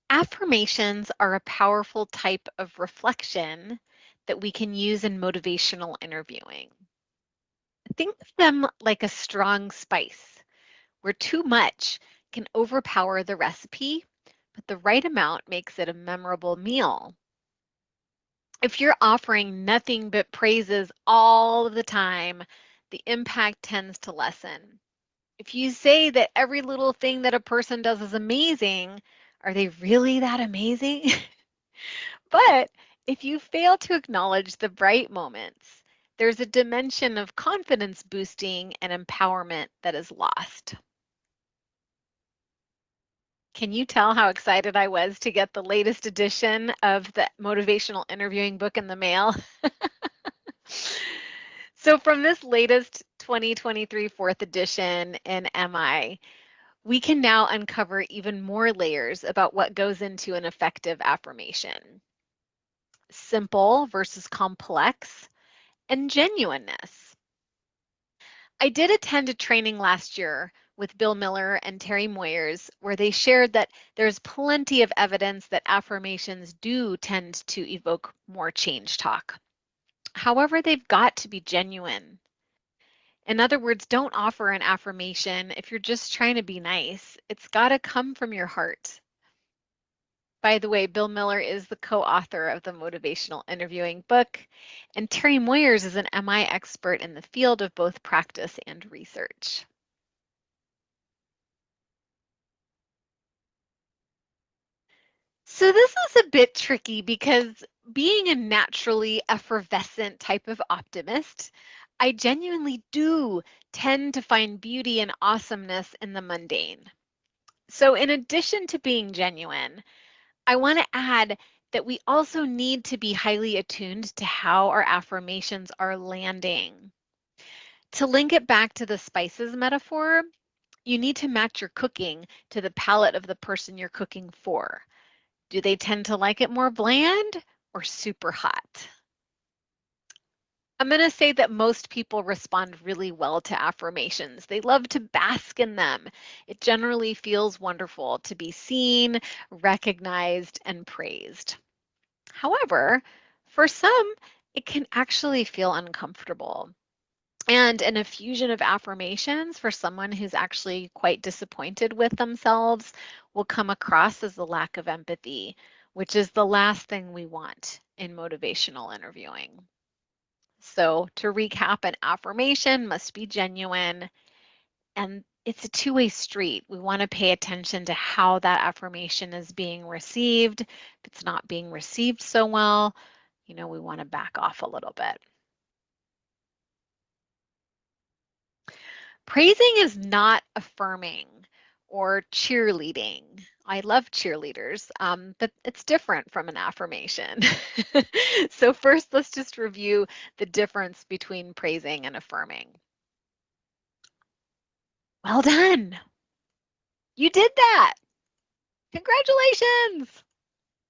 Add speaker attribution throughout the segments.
Speaker 1: Affirmations are a powerful type of reflection that we can use in motivational interviewing. Think of them like a strong spice, where too much can overpower the recipe, but the right amount makes it a memorable meal. If you're offering nothing but praises all the time, the impact tends to lessen. If you say that every little thing that a person does is amazing, are they really that amazing? But if you fail to acknowledge the bright moments, there's a dimension of confidence boosting and empowerment that is lost. Can you tell how excited I was to get the latest edition of the motivational interviewing book in the mail? So from this latest 2023 fourth edition in MI, we can now uncover even more layers about what goes into an effective affirmation. Simple versus complex, and genuineness. I did attend a training last year with Bill Miller and Terry Moyers where they shared that there's plenty of evidence that affirmations do tend to evoke more change talk. However, they've got to be genuine. In other words, don't offer an affirmation if you're just trying to be nice. It's got to come from your heart. By the way, Bill Miller is the co-author of the Motivational Interviewing book, and Terry Moyers is an MI expert in the field of both practice and research. So this is a bit tricky because being a naturally effervescent type of optimist, I genuinely do tend to find beauty and awesomeness in the mundane. So in addition to being genuine, I want to add that we also need to be highly attuned to how our affirmations are landing. To link it back to the spices metaphor, you need to match your cooking to the palate of the person you're cooking for. Do they tend to like it more bland or super hot? I'm going to say that most people respond really well to affirmations. They love to bask in them. It generally feels wonderful to be seen, recognized, and praised. However, for some, it can actually feel uncomfortable. And an effusion of affirmations for someone who's actually quite disappointed with themselves will come across as a lack of empathy, which is the last thing we want in motivational interviewing. So to recap, an affirmation must be genuine and it's a two-way street. We want to pay attention to how that affirmation is being received. If it's not being received so well, we want to back off a little bit. Praising is not affirming or cheerleading. I love cheerleaders, but it's different from an affirmation. So first, let's just review the difference between praising and affirming. Well done. You did that. Congratulations.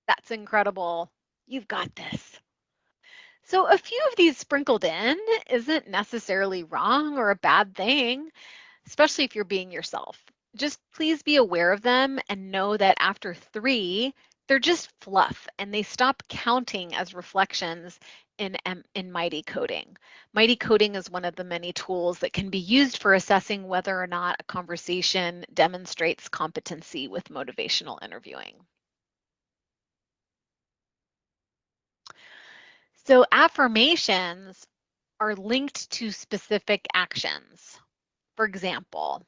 Speaker 1: That's incredible. You've got this. So a few of these sprinkled in isn't necessarily wrong or a bad thing, especially if you're being yourself. Just please be aware of them and know that after 3, they're just fluff and they stop counting as reflections in Mighty Coding. Mighty Coding is one of the many tools that can be used for assessing whether or not a conversation demonstrates competency with motivational interviewing. So affirmations are linked to specific actions. For example,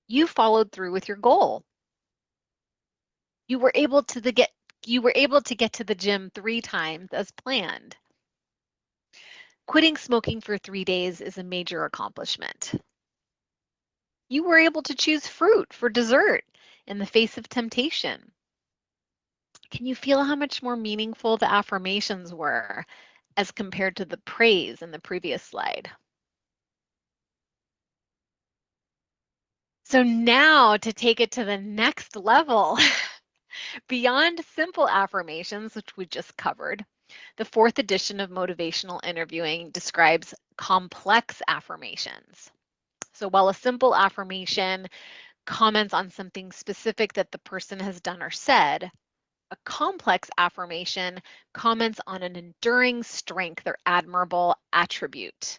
Speaker 1: you followed through with your goal. You were able to get to the gym 3 times as planned. Quitting smoking for 3 days is a major accomplishment. You were able to choose fruit for dessert in the face of temptation. Can you feel how much more meaningful the affirmations were as compared to the praise in the previous slide? So now to take it to the next level, beyond simple affirmations, which we just covered, the 4th edition of Motivational Interviewing describes complex affirmations. So while a simple affirmation comments on something specific that the person has done or said. A complex affirmation comments on an enduring strength or admirable attribute.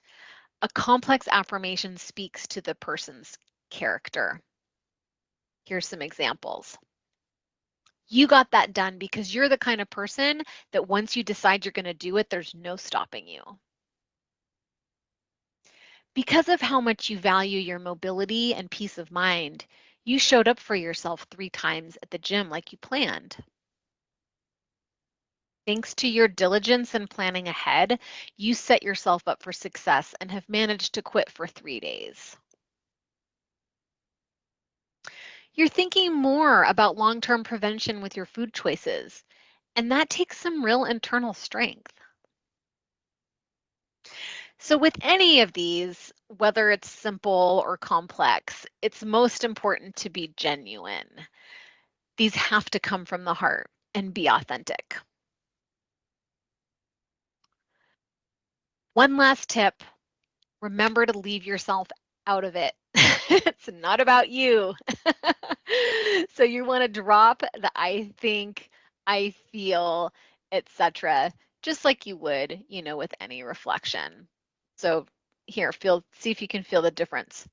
Speaker 1: A complex affirmation speaks to the person's character. Here's some examples. You got that done because you're the kind of person that once you decide you're going to do it, there's no stopping you. Because of how much you value your mobility and peace of mind, you showed up for yourself 3 times at the gym like you planned. Thanks to your diligence and planning ahead, you set yourself up for success and have managed to quit for 3 days. You're thinking more about long-term prevention with your food choices, and that takes some real internal strength. So with any of these, whether it's simple or complex, it's most important to be genuine. These have to come from the heart and be authentic. One last tip, remember to leave yourself out of it. It's not about you. So you want to drop the I think, I feel, etc., just like you would, with any reflection. So here, see if you can feel the difference.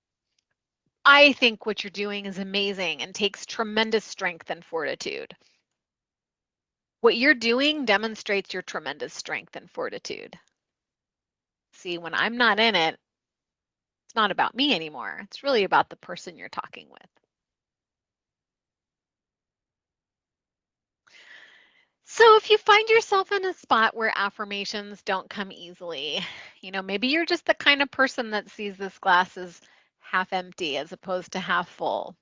Speaker 1: I think what you're doing is amazing and takes tremendous strength and fortitude. What you're doing demonstrates your tremendous strength and fortitude. See, when I'm not in it, it's not about me anymore. It's really about the person you're talking with. So if you find yourself in a spot where affirmations don't come easily, maybe you're just the kind of person that sees this glass as half empty as opposed to half full.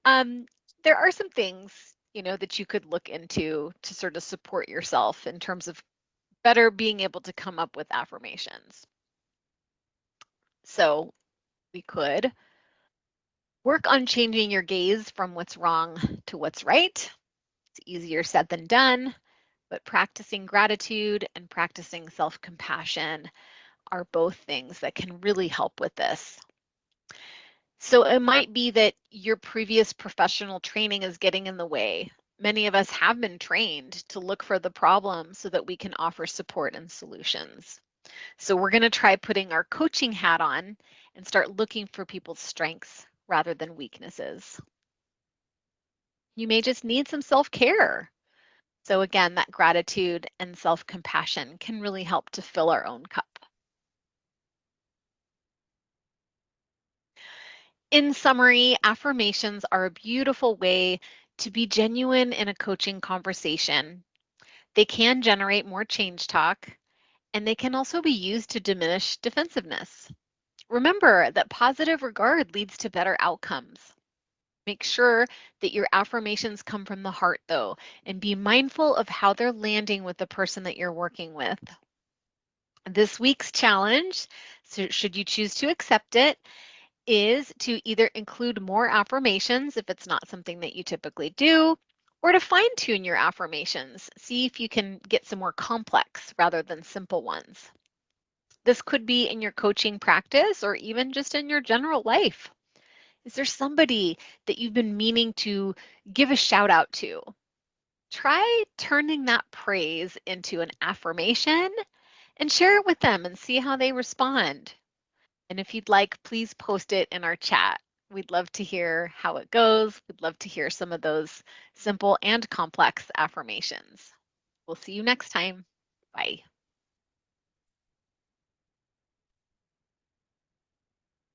Speaker 1: um, there are some things, that you could look into to sort of support yourself in terms of better being able to come up with affirmations. So we could work on changing your gaze from what's wrong to what's right. It's easier said than done, but practicing gratitude and practicing self-compassion are both things that can really help with this. So it might be that your previous professional training is getting in the way. Many of us have been trained to look for the problem so that we can offer support and solutions. So we're going to try putting our coaching hat on and start looking for people's strengths rather than weaknesses. You may just need some self-care. So again, that gratitude and self-compassion can really help to fill our own cup. In summary, affirmations are a beautiful way to be genuine in a coaching conversation. They can generate more change talk, and they can also be used to diminish defensiveness. Remember that positive regard leads to better outcomes. Make sure that your affirmations come from the heart, though, and be mindful of how they're landing with the person that you're working with. This week's challenge, so should you choose to accept it, is to either include more affirmations if it's not something that you typically do, or to fine tune your affirmations. See if you can get some more complex rather than simple ones. This could be in your coaching practice or even just in your general life. Is there somebody that you've been meaning to give a shout out to? Try turning that praise into an affirmation and share it with them and see how they respond. And if you'd like, please post it in our chat. We'd love to hear how it goes. We'd love to hear some of those simple and complex affirmations. We'll see you next time. Bye.